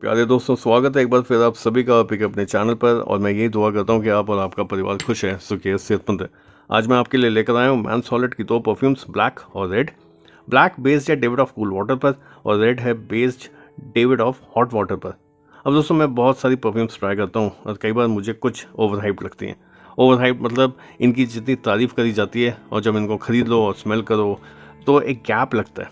प्यारे दोस्तों, स्वागत है एक बार फिर आप सभी का आपके अपने चैनल पर। और मैं यही दुआ करता हूँ कि आप और आपका परिवार खुश है, सुखी है, सेहतमंद है। आज मैं आपके लिए लेकर आया हूँ मैन सॉलिड की दो परफ्यूम्स, ब्लैक और रेड। ब्लैक बेस्ड है डेविड ऑफ कूल वाटर पर और रेड है based David of hot water पर। अब दोस्तों, मैं बहुत सारी परफ्यूम्स ट्राई करता हूँ और कई बार मुझे कुछ ओवर हाइप लगती हैं। ओवर हाइप मतलब इनकी जितनी तारीफ़ करी जाती है और जब इनको ख़रीद लो और स्मेल करो तो एक गैप लगता है।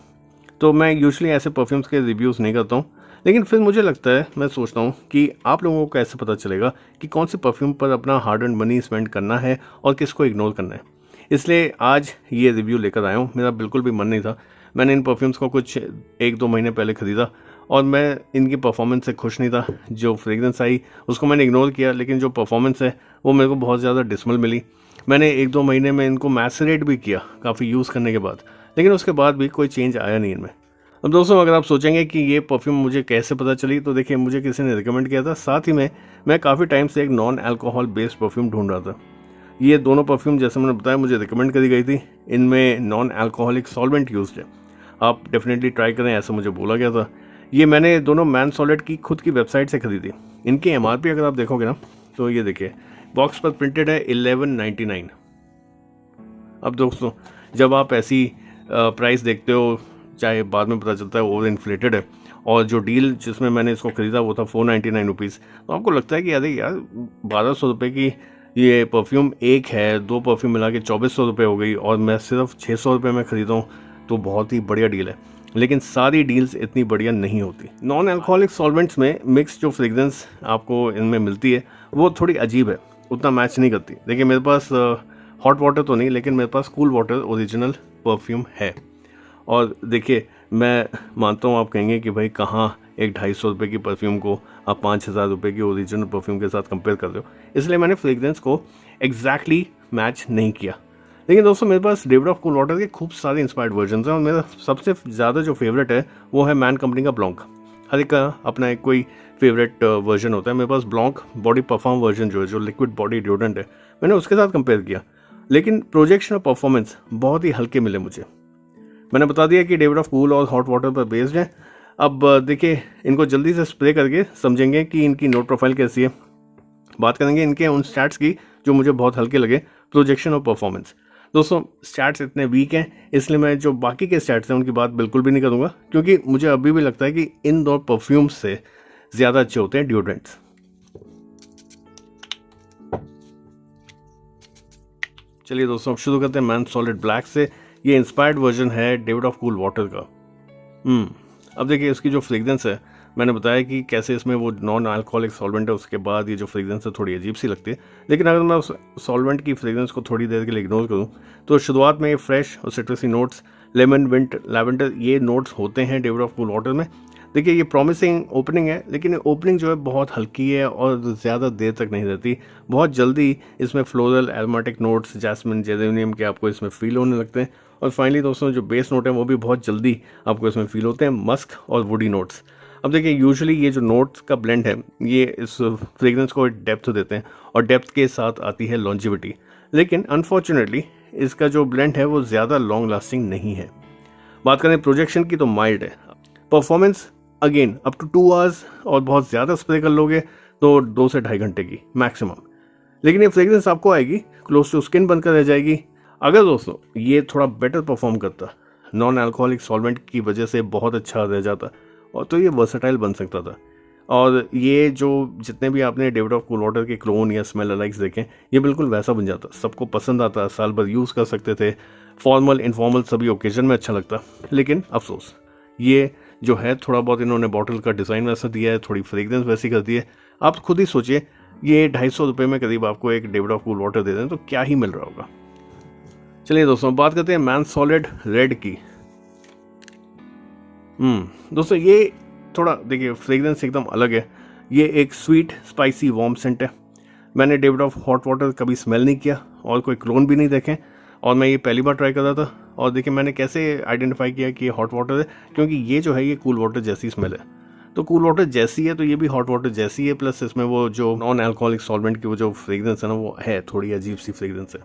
तो मैं यूजुअली ऐसे परफ्यूम्स के रिव्यूज़ नहीं करता हूँ, लेकिन फिर मुझे लगता है, मैं सोचता हूँ कि आप लोगों को कैसे पता चलेगा कि कौन सी परफ्यूम पर अपना हार्ड एंड मनी स्पेंड करना है और किसको इग्नोर करना है। इसलिए आज ये रिव्यू लेकर आया हूँ। मेरा बिल्कुल भी मन नहीं था। मैंने इन परफ्यूम्स को कुछ 1-2 महीने पहले ख़रीदा और मैं इनकी परफॉर्मेंस से खुश नहीं था। जो फ्रेगरेंस आई उसको मैंने इग्नोर किया, लेकिन जो परफॉर्मेंस है वो मेरे को बहुत ज़्यादा डिसमल मिली। मैंने 1-2 महीने में इनको मैसरेट भी किया काफ़ी यूज़ करने के बाद, लेकिन उसके बाद भी कोई चेंज आया नहीं इनमें। अब दोस्तों, अगर आप सोचेंगे कि ये परफ्यूम मुझे कैसे पता चली, तो देखिए, मुझे किसी ने रिकमेंड किया था। साथ ही में मैं काफ़ी टाइम से एक नॉन अल्कोहल बेस्ड परफ्यूम ढूंढ रहा था। ये दोनों परफ्यूम, जैसे मैंने बताया, मुझे रिकमेंड करी गई थी। इनमें नॉन अल्कोहलिक सॉल्वेंट यूज्ड है। आप डेफिनेटली ट्राई करें, ऐसा मुझे बोला गया था। ये मैंने दोनों मैन सॉलिड की खुद की वेबसाइट से खरीदी। इनकी एमआरपी अगर आप देखोगे ना, तो ये देखिए, बॉक्स पर प्रिंटेड है 1199। अब दोस्तों, जब आप ऐसी प्राइस देखते हो, चाहे बाद में पता चलता है ओवर इन्फ्लेटेड है, और जो डील जिसमें मैंने इसको ख़रीदा वो था 499 रुपीज़, तो आपको लगता है कि अरे यार, 1200 रुपये की ये परफ्यूम एक है, दो परफ्यूम मिला के 2400 रुपये हो गई और मैं सिर्फ 600 रुपये में ख़रीदा हूँ, तो बहुत ही बढ़िया डील है। लेकिन सारी डील्स इतनी बढ़िया नहीं होती। नॉन अल्कोहलिक सॉल्वेंट्स में मिक्स जो फ्रेग्रेंस आपको इनमें मिलती है वो थोड़ी अजीब है, उतना मैच नहीं करती। देखिए, मेरे पास हॉट वाटर तो नहीं, लेकिन मेरे पास कूल वाटर ओरिजिनल परफ्यूम है। और देखिए, मैं मानता हूँ आप कहेंगे कि भाई कहाँ एक 250 रुपये की परफ्यूम को आप 5000 रुपये की ओरिजिनल परफ्यूम के साथ कंपेयर कर रहे हो। इसलिए मैंने फ्रेग्रेंस को एग्जैक्टली मैच नहीं किया। लेकिन दोस्तों, मेरे पास डेविड ऑफ कूल वाटर के खूब सारे इंस्पायर्ड वर्जन हैं और मेरा सबसे ज़्यादा जो फेवरेट है वो है मैन कंपनी का ब्लॉन्क। हर एक का अपना एक कोई फेवरेट वर्जन होता है। मेरे पास ब्लॉन्क बॉडी परफॉर्म वर्जन जो लिक्विड बॉडी डिओड्रेंट है, मैंने उसके साथ कंपेयर किया, लेकिन प्रोजेक्शन और परफॉर्मेंस बहुत ही हल्के मिले मुझे। मैंने बता दिया कि डेविड ऑफ कूल और हॉट वाटर पर बेस्ड है। अब देखिए, इनको जल्दी से स्प्रे करके समझेंगे कि इनकी नोट प्रोफाइल कैसी है। बात करेंगे इनके उन स्टैट्स की जो मुझे बहुत हल्के लगे, प्रोजेक्शन और परफॉर्मेंस। दोस्तों, स्टैट्स इतने वीक हैं, इसलिए मैं जो बाकी के स्टैट्स हैं उनकी बात बिल्कुल भी नहीं करूँगा, क्योंकि मुझे अभी भी लगता है कि इन दो परफ्यूम्स से ज़्यादा अच्छे होते हैं डिओड्रेंट्स। चलिए दोस्तों, अब शुरू करते हैं मैन सॉलिड ब्लैक से। ये इंस्पायर्ड वर्जन है डेविड ऑफ कूल वाटर का। अब देखिए, इसकी जो फ्रेग्रेंस है, मैंने बताया कि कैसे इसमें वो नॉन अल्कोहलिक सॉल्वेंट है, उसके बाद ये जो फ्रेग्रेंस है थोड़ी अजीब सी लगती है। लेकिन अगर मैं उस सॉल्वेंट की फ्रेग्रेंस को थोड़ी देर के लिए इग्नोर करूँ, तो शुरुआत में ये फ्रेश और सिट्रसी नोट्स, लेमन, विंट, लैवेंडर, ये नोट्स होते हैं डेविड ऑफ कूल वाटर में। देखिए, ये प्रॉमिसिंग ओपनिंग है, लेकिन ओपनिंग जो है बहुत हल्की है और ज़्यादा देर तक नहीं रहती। बहुत जल्दी इसमें floral, aromatic notes, jasmine, geranium के आपको इसमें फील होने लगते हैं। और फाइनली दोस्तों, जो बेस नोट है वो भी बहुत जल्दी आपको इसमें फील होते हैं, मस्क और वुडी नोट्स। अब देखिए, यूजुअली ये जो नोट्स का ब्लेंड है, ये इस फ्रेग्रेंस को डेप्थ देते हैं और डेप्थ के साथ आती है लॉन्जिविटी। लेकिन अनफॉर्चुनेटली इसका जो ब्लेंड है वो ज़्यादा लॉन्ग लास्टिंग नहीं है। बात करें प्रोजेक्शन की, तो माइल्ड है। Performance again up to 2 hours, और बहुत ज़्यादा स्प्रे कर लोगे तो 2 से 2.5 घंटे की मैक्सिमम। लेकिन ये फ्रेग्रेंस आपको आएगी, क्लोज टू स्किन बनकर रह जाएगी। अगर दोस्तों ये थोड़ा बेटर परफॉर्म करता, नॉन अल्कोहलिक सॉल्वेंट की वजह से बहुत अच्छा रह जाता, और तो ये वर्सेटाइल बन सकता था। और ये जो जितने भी आपने डेविड ऑफ कूल वाटर के क्लोन या स्मेल अलाइक्स देखें, ये बिल्कुल वैसा बन जाता, सबको पसंद आता, साल भर यूज़ कर सकते थे, फॉर्मल इनफॉर्मल सभी ओकेजन में अच्छा लगता। लेकिन अफसोस, ये जो है थोड़ा बहुत इन्होंने बॉटल का डिज़ाइन वैसा दिया है, थोड़ी फ्रेग्रेंस वैसी कर दी है। आप खुद ही सोचिए, ये 250 रुपये में करीब आपको एक डेविड ऑफ कूल वाटर दे दें तो क्या ही मिल रहा होगा। चलिए दोस्तों, बात करते हैं मैन सॉलिड रेड की। दोस्तों, ये थोड़ा देखिए, फ्रेग्रेंस एकदम अलग है। ये एक स्वीट स्पाइसी वार्म सेंट है। मैंने डेविड ऑफ हॉट वाटर कभी स्मेल नहीं किया और कोई क्लोन भी नहीं देखे, और मैं ये पहली बार ट्राई कर रहा था। और देखिए, मैंने कैसे आइडेंटिफाई किया कि ये हॉट वाटर है, क्योंकि ये जो है ये कूल वाटर जैसी स्मेल है। तो कूल वाटर जैसी है तो ये भी हॉट वाटर जैसी है, प्लस इसमें वो जो नॉन अल्कोहलिक सॉल्वेंट की वो जो फ्रेग्रेंस है ना, वो है थोड़ी अजीब सी फ्रेग्रेंस है।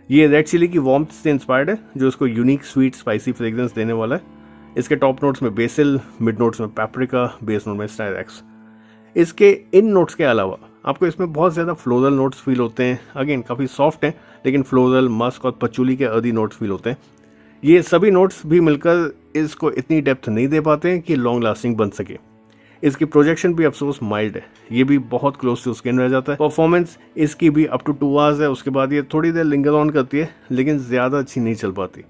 ये रेड चिली की वार्मथ से इंस्पायर्ड है, जो इसको यूनिक स्वीट स्पाइसी फ्रेग्रेंस देने वाला है। इसके टॉप नोट्स में बेसिल, मिड नोट्स में पेपरिका, बेस नोट में स्टाइरेक्स। इसके इन नोट्स के अलावा आपको इसमें बहुत ज़्यादा फ्लोरल नोट्स फील होते हैं। अगेन काफ़ी सॉफ्ट हैं, लेकिन फ्लोरल, मस्क और पचूली के अर्दी नोट्स फील होते हैं। ये सभी नोट्स भी मिलकर इसको इतनी डेप्थ नहीं दे पाते हैं कि लॉन्ग लास्टिंग बन सके। इसकी प्रोजेक्शन भी अफसोस माइल्ड है, ये भी बहुत क्लोज टू स्किन रह जाता है। परफॉर्मेंस इसकी भी अप टू 2 आवर्स है, उसके बाद ये थोड़ी देर लिंगर ऑन करती है, लेकिन ज़्यादा अच्छी नहीं चल पाती।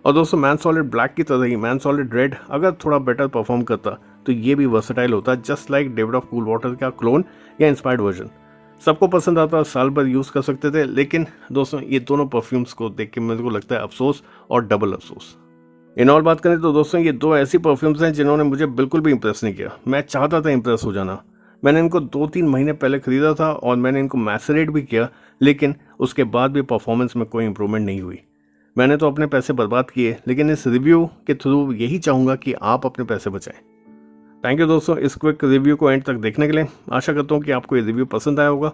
और दोस्तों मैन सॉलिड ब्लैक की तरह ही मैन सॉलिड रेड अगर थोड़ा बेटर परफॉर्म करता तो ये भी वर्सेटाइल होता, just like David of cool water का क्लोन या इंस्पायर्ड वर्जन। सबको पसंद आता, साल भर यूज़ कर सकते थे, लेकिन दोस्तों ये दोनों परफ्यूम्स को देख के मेरे को लगता है अफसोस और डबल अफसोस। इन और बात करें तो दोस्तों ये 2 ऐसी परफ्यूम्स हैं जिन्होंने मुझे बिल्कुल भी इंप्रेस नहीं किया। मैं चाहता था इंप्रेस हो जाना। मैंने इनको 2-3 महीने पहले ख़रीदा था और मैंने इनको मैसरेट भी किया, लेकिन उसके बाद भी परफॉर्मेंस में कोई इंप्रूवमेंट नहीं हुई। मैंने तो अपने पैसे बर्बाद किए, लेकिन इस रिव्यू के थ्रू यही चाहूँगा कि आप अपने पैसे बचाएं। थैंक यू दोस्तों इस क्विक रिव्यू को एंड तक देखने के लिए। आशा करता हूँ कि आपको ये रिव्यू पसंद आया होगा।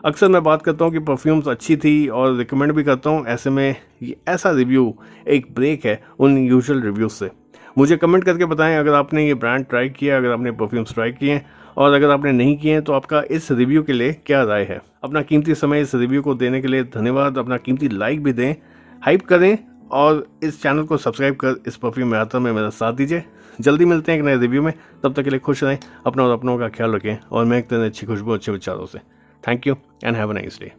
अक्सर मैं बात करता हूँ कि परफ्यूम्स अच्छी थी और रिकमेंड भी करता हूँ, ऐसे में ये ऐसा रिव्यू एक ब्रेक है उन यूजुअल रिव्यूज़ से। मुझे कमेंट करके बताएं अगर आपने ये ब्रांड ट्राई किया, अगर आपने परफ्यूम्स ट्राई किए हैं, और अगर आपने नहीं किए हैं तो आपका इस रिव्यू के लिए क्या राय है। अपना कीमती समय इस रिव्यू को देने के लिए धन्यवाद। अपना कीमती लाइक भी दें, हाइप करें और इस चैनल को सब्सक्राइब कर इस परफ्यूम यात्रा में मेरा साथ दीजिए। जल्दी मिलते हैं एक नए रिव्यू में, तब तक के लिए खुश रहें, अपना और अपनों का ख्याल रखें और मैं एक तरह अच्छी खुशबू अच्छे विचारों से। Thank you and have a nice day.